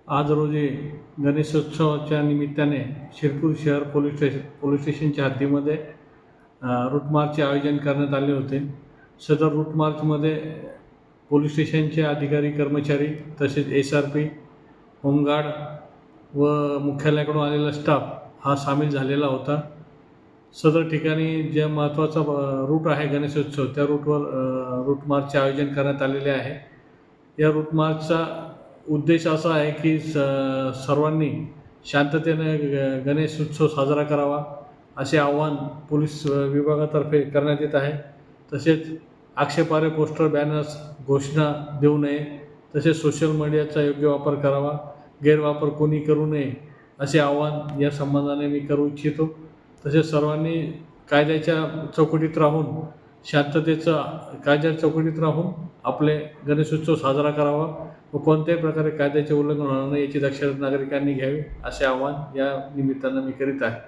आज रोजी गणेशोत्सवाच्या निमित्ताने शिरपूर शहर पोलीस स्टेशनच्या हद्दीमध्ये रूट मार्चचे आयोजन करण्यात आले होते. सदर रूट मार्चमध्ये पोलीस स्टेशनचे अधिकारी कर्मचारी तसेच SRP, होमगार्ड व मुख्यालयाकडून आलेला स्टाफ हा सामील झालेला होता. सदर ठिकाणी जे महत्त्वाचा रूट आहे गणेशोत्सव, त्या रूट मार्चचे आयोजन करण्यात आलेले आहे. या रूट मार्चचा उद्देश असा आहे की सर्वांनी शांततेने गणेश उत्सव साजरा करावा असे आवाहन पोलीस विभागातर्फे करण्यात येत आहे. तसेच आक्षेपार्ह पोस्टर, बॅनर्स, घोषणा देऊ नये. तसेच सोशल मीडियाचा योग्य वापर करावा, गैरवापर कोणी करू नये असे आवाहन या संबंधाने मी करू इच्छितो. तसेच सर्वांनी कायद्याच्या चौकटीत राहून कायद्याच्या चौकटीत राहून आपले गणेशोत्सव साजरा करावा व कोणत्याही प्रकारे कायद्याचे उल्लंघन होणार नाही याची दक्षता नागरिकांनी घ्यावी असे आवाहन या निमित्तानं मी करीत आहे.